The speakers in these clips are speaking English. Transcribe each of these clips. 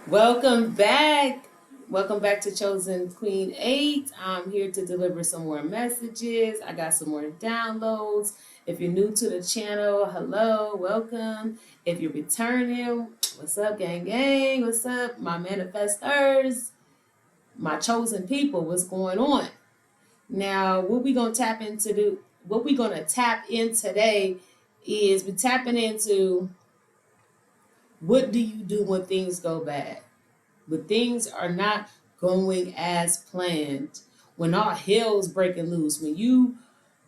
Welcome back. Welcome back to Chosen Queen 8. I'm here to deliver some more messages. I got some more downloads. If you're new to the channel, hello, welcome. If you're returning, what's up, gang, gang? What's up, my manifestors, my chosen people? What's going on? Now, what we gonna tap in today is we're tapping into what do you do when things go bad? When things are not going as planned, when all hell's breaking loose, when you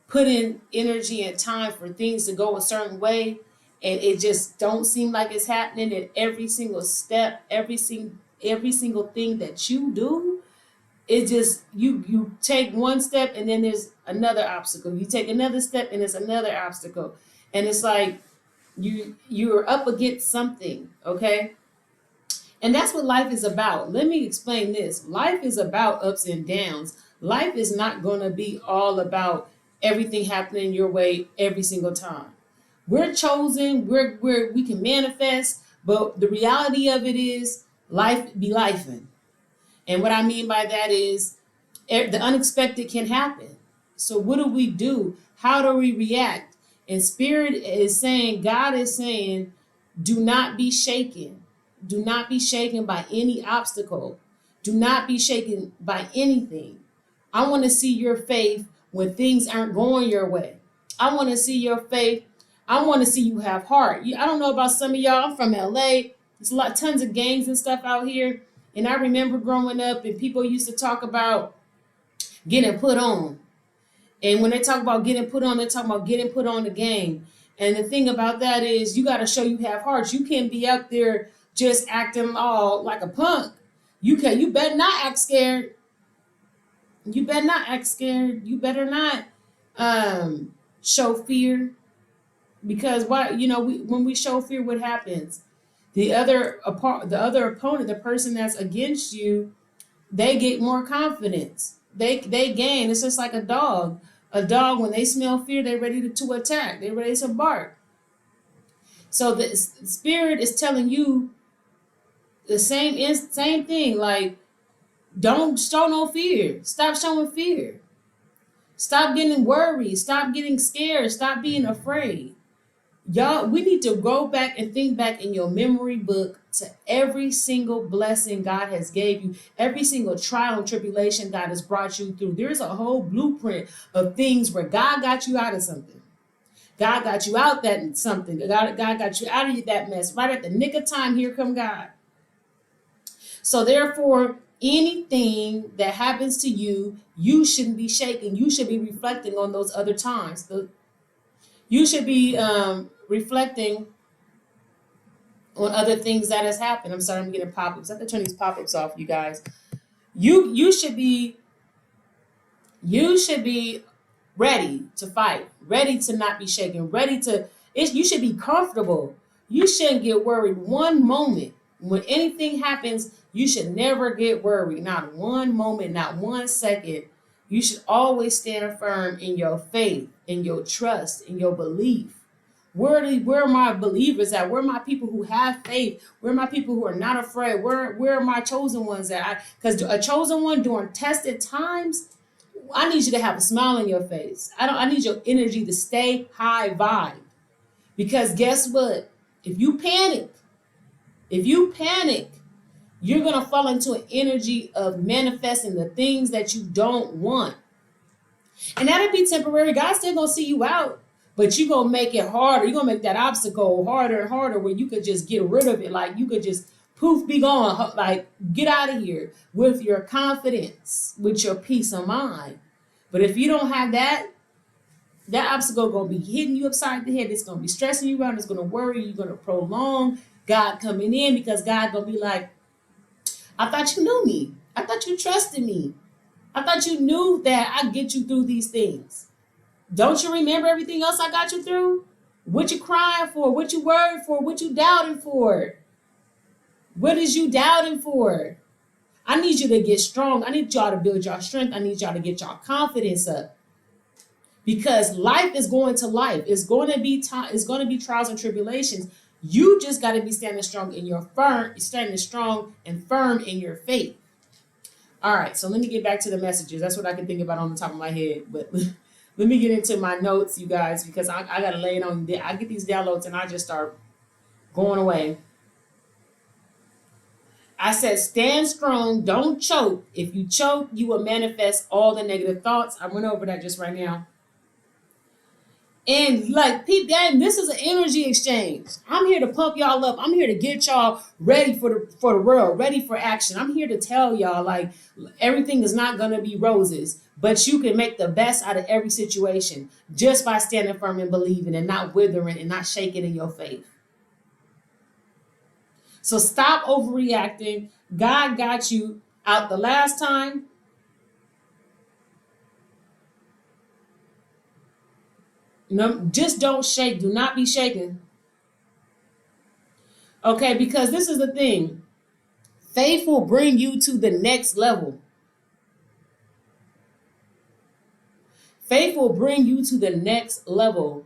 put in energy and time for things to go a certain way and it just don't seem like it's happening at every single step, every single thing that you do, it just you take one step and then there's another obstacle. You take another step and there's another obstacle. And it's like you're up against something, okay? And that's what life is about. Let me explain this. Life is about ups and downs. Life is not going to be all about everything happening your way every single time. We're chosen, we can manifest, but the reality of it is life be lifing. And what I mean by that is the unexpected can happen. So what do we do? How do we react? And Spirit is saying, God is saying, do not be shaken. Do not be shaken by any obstacle. Do not be shaken by anything. I want to see your faith when things aren't going your way. I want to see your faith. I want to see you have heart. I don't know about some of y'all. I'm from LA. There's tons of gangs and stuff out here. And I remember growing up and people used to talk about getting put on. And when they talk about getting put on, they're talking about getting put on the game. And the thing about that is you got to show you have hearts. You can't be out there just acting all like a punk. You better not act scared. You better not act scared. You better not show fear. Because when we show fear, what happens? The other opponent, the person that's against you, they get more confidence. They gain. It's just like a dog. A dog, when they smell fear, they're ready to attack. They're ready to bark. So the Spirit is telling you the same thing. Like, don't show no fear. Stop showing fear. Stop getting worried. Stop getting scared. Stop being afraid. Y'all, we need to go back and think back in your memory book to every single blessing God has gave you, every single trial and tribulation God has brought you through. There's a whole blueprint of things where God got you out of something. God got you out that something. God got you out of that mess. Right at the nick of time, here come God. So therefore, anything that happens to you, you shouldn't be shaking. You should be reflecting on those other times. You should be reflecting on other things that has happened. I'm sorry, I'm getting pop-ups. I have to turn these pop-ups off, you guys. You should be ready to fight, ready to not be shaken, you should be comfortable. You shouldn't get worried one moment. When anything happens, you should never get worried. Not one moment, not 1 second. You should always stand firm in your faith, in your trust, in your belief. Where are my believers at? Where are my people who have faith? Where are my people who are not afraid? Where are my chosen ones at? Because a chosen one during tested times, I need you to have a smile on your face. I need your energy to stay high vibe. Because guess what? If you panic, you're going to fall into an energy of manifesting the things that you don't want. And that'll be temporary. God's still going to see you out, but you're going to make it harder. You're going to make that obstacle harder and harder where you could just get rid of it. Like you could just poof, be gone. Like get out of here with your confidence, with your peace of mind. But if you don't have that obstacle going to be hitting you upside the head. It's going to be stressing you out. It's going to worry you. You're going to prolong God coming in because God going to be like, I thought you knew me. I thought you trusted me. I thought you knew that I'd get you through these things. Don't you remember everything else I got you through? What you crying for? What you worried for? What you doubting for? What is you doubting for? I need you to get strong. I need y'all to build y'all strength. I need y'all to get y'all confidence up. Because life is going to life. It's going to be trials and tribulations. You just got to be standing strong in your standing strong and firm in your faith. All right, so let me get back to the messages. That's what I can think about on the top of my head. But let me get into my notes, you guys, because I got to lay it on. I get these downloads and I just start going away. I said, stand strong, don't choke. If you choke, you will manifest all the negative thoughts. I went over that just right now. And like, gang, this is an energy exchange. I'm here to pump y'all up. I'm here to get y'all ready for the world, ready for action. I'm here to tell y'all, like, everything is not gonna be roses, but you can make the best out of every situation just by standing firm and believing and not withering and not shaking in your faith. So stop overreacting. God got you out the last time. No, just don't shake. Do not be shaken. Okay, because this is the thing. Faith will bring you to the next level. Faith will bring you to the next level.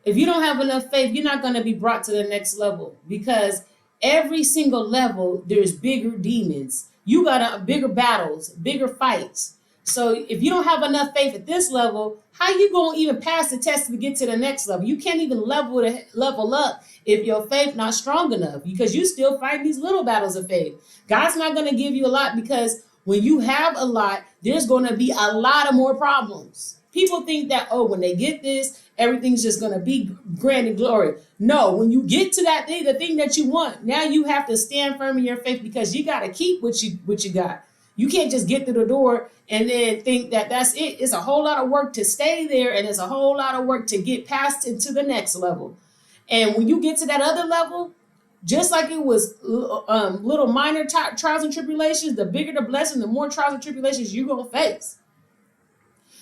If you don't have enough faith, you're not going to be brought to the next level, because every single level, there's bigger demons. You got bigger battles, bigger fights. So if you don't have enough faith at this level, how you going to even pass the test to get to the next level? You can't even level up if your faith not strong enough, because you still fighting these little battles of faith. God's not going to give you a lot, because when you have a lot, there's going to be a lot of more problems. People think that, oh, when they get this, everything's just going to be grand and glory. No, when you get to that thing, the thing that you want, now you have to stand firm in your faith, because you got to keep what you got. You can't just get through the door and then think that that's it. It's a whole lot of work to stay there, and it's a whole lot of work to get past into the next level. And when you get to that other level, just like it was little minor trials and tribulations, the bigger the blessing, the more trials and tribulations you're going to face.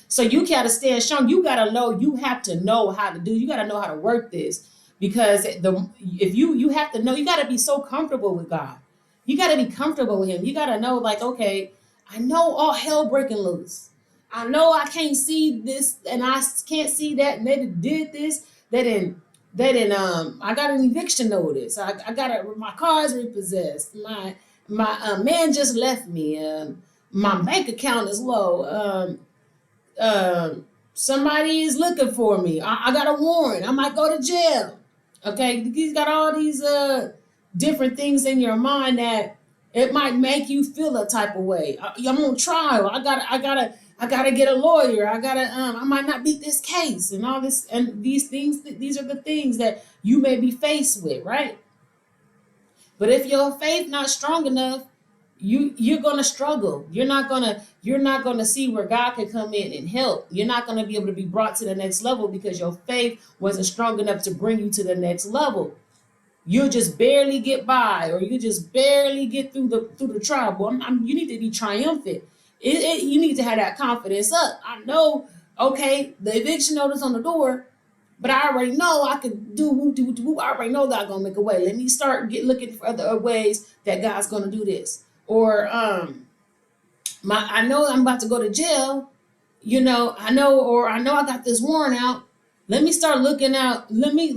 So you got to stand strong. You got to know, you have to know how to do, you got to know how to work this, because if you have to know, you got to be so comfortable with God. You got to be comfortable with him. You got to know, like, okay, I know all hell breaking loose. I know I can't see this and I can't see that. And they did this. They didn't, I got an eviction notice. I got my car's repossessed. My man just left me. My bank account is low. Somebody is looking for me. I got a warrant. I might go to jail. Okay. He's got all these, different things in your mind that it might make you feel a type of way. I'm on trial. I gotta get a lawyer. I might not beat this case and all this, and these things. These are the things that you may be faced with, right? But if your faith not strong enough, you're gonna struggle. You're not gonna see where God can come in and help. You're not gonna be able to be brought to the next level, because your faith wasn't strong enough to bring you to the next level. You'll just barely get by, or you just barely get through the trial. Boy, you need to be triumphant. You need to have that confidence up. I know, okay, the eviction notice on the door, but I already know I can do whoop, whoop, whoop. I already know God's gonna make a way. Let me start looking for other ways that God's gonna do this. Or I know I'm about to go to jail. I know I got this warrant out. Let me start looking out. Let me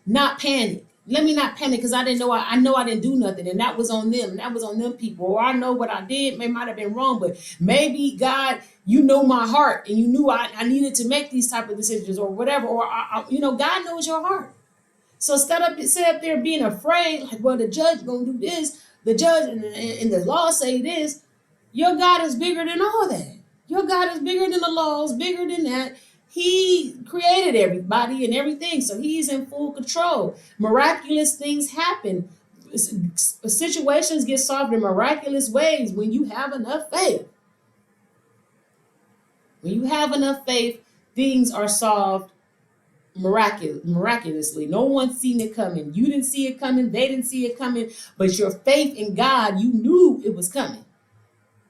not panic. Let me not panic, because I didn't know. I know I didn't do nothing, and that was on them. That was on them people. Or I know what I did. It might have been wrong, but maybe God, you know my heart, and you knew I needed to make these type of decisions, or whatever. Or God knows your heart. So sit up there being afraid, like, well, the judge gonna do this. The judge and the law say this. Your God is bigger than all that. Your God is bigger than the laws, bigger than that. He created everybody and everything, so he's in full control. Miraculous things happen. Situations get solved in miraculous ways when you have enough faith. When you have enough faith, things are solved miraculously. No one's seen it coming. You didn't see it coming. They didn't see it coming. But your faith in God, you knew it was coming.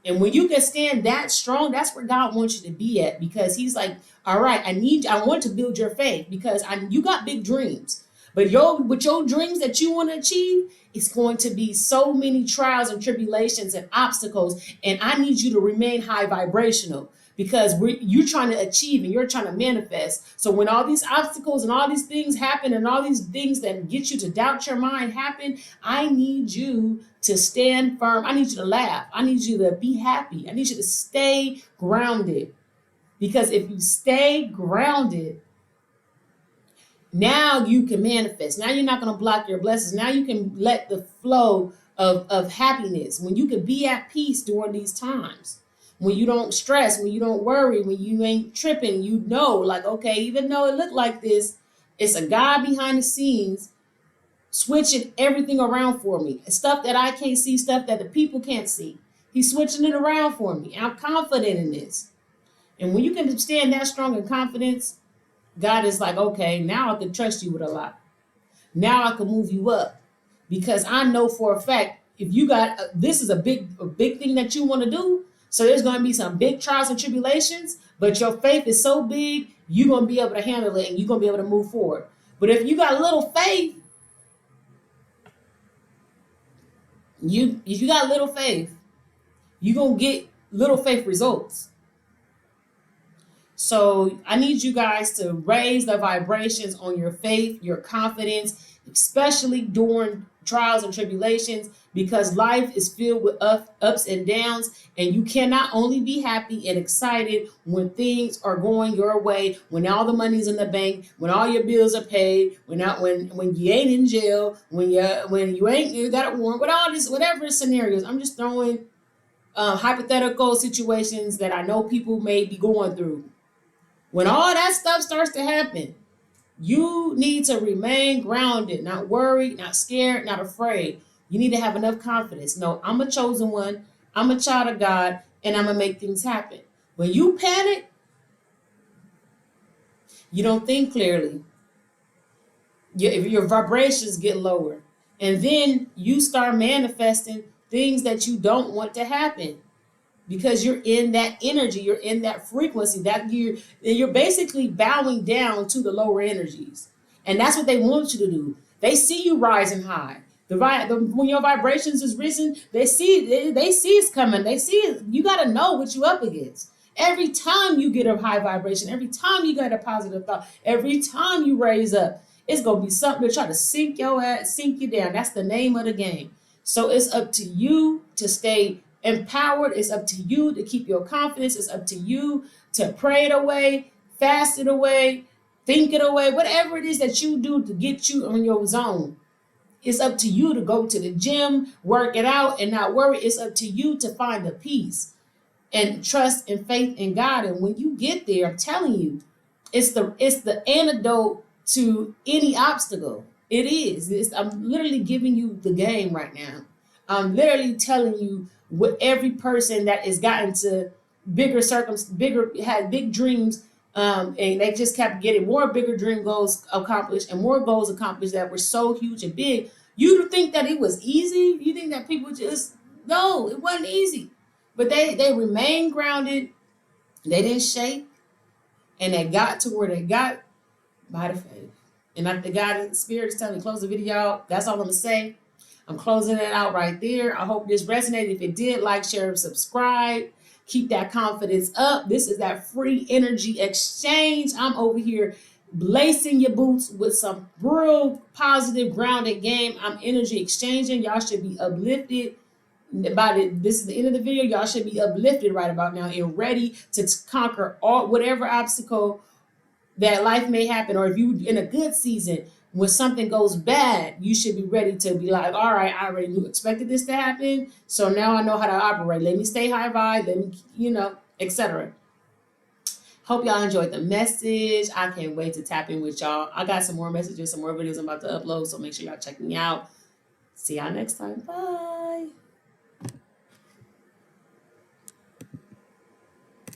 And when you can stand that strong, that's where God wants you to be at, because he's like, all right, I want to build your faith, because you got big dreams. But with your dreams that you want to achieve, it's going to be so many trials and tribulations and obstacles. And I need you to remain high vibrational, because you're trying to achieve and you're trying to manifest. So when all these obstacles and all these things happen and all these things that get you to doubt your mind happen, I need you to stand firm. I need you to laugh. I need you to be happy. I need you to stay grounded. Because if you stay grounded, now you can manifest. Now you're not going to block your blessings. Now you can let the flow of happiness. When you can be at peace during these times, when you don't stress, when you don't worry, when you ain't tripping, you know, like, okay, even though it looked like this, it's a God behind the scenes switching everything around for me. Stuff that I can't see, stuff that the people can't see. He's switching it around for me. I'm confident in this. And when you can stand that strong in confidence, God is like, okay, now I can trust you with a lot. Now I can move you up, because I know for a fact, if you got this is a big thing that you want to do. So there's going to be some big trials and tribulations, but your faith is so big, you're going to be able to handle it and you're going to be able to move forward. But if you got little faith, if you got little faith, you're going to get little faith results. So I need you guys to raise the vibrations on your faith, your confidence, especially during trials and tribulations, because life is filled with ups and downs, and you cannot only be happy and excited when things are going your way, when all the money's in the bank, when all your bills are paid, when you ain't in jail, when you got a warrant, with all this, whatever scenarios. I'm just throwing hypothetical situations that I know people may be going through. When all that stuff starts to happen, you need to remain grounded, not worried, not scared, not afraid. You need to have enough confidence. No, I'm a chosen one. I'm a child of God, and I'm going to make things happen. When you panic, you don't think clearly. Your vibrations get lower. And then you start manifesting things that you don't want to happen, because you're in that energy, you're in that frequency, that you're basically bowing down to the lower energies. And that's what they want you to do. They see you rising high. When your vibrations is risen, they see it's coming. They see it. You got to know what you up against. Every time you get a high vibration, every time you get a positive thought, every time you raise up, it's going to be something to try to sink you down. That's the name of the game. So it's up to you to stay empowered. It's up to you to keep your confidence. It's up to you to pray it away, fast it away, think it away, whatever it is that you do to get you on your zone. It's up to you to go to the gym, work it out, and not worry. It's up to you to find the peace and trust and faith in God. And when you get there, I'm telling you, it's the antidote to any obstacle. It is. I'm literally giving you the game right now. I'm literally telling you what every person that has gotten to had big dreams, and they just kept getting more bigger dream goals accomplished and more goals accomplished that were so huge and big. You think that it was easy? You think that people no, it wasn't easy. But they remained grounded, they didn't shake, and they got to where they got by the faith. And the God, the Spirit is telling me to close the video out. That's all I'm gonna say. I'm closing it out right there. I hope this resonated. If it did, like, share, and subscribe. Keep that confidence up. This is that free energy exchange. I'm over here lacing your boots with some real positive, grounded game. I'm energy exchanging. Y'all should be uplifted. This is the end of the video. Y'all should be uplifted right about now and ready to conquer whatever obstacle that life may happen. Or if you in a good season, when something goes bad, you should be ready to be like, all right, I already expected this to happen, so now I know how to operate. Let me stay high vibe, let me, etc. Hope y'all enjoyed the message. I can't wait to tap in with y'all. I got some more messages, some more videos I'm about to upload, so make sure y'all check me out. See y'all next time. Bye.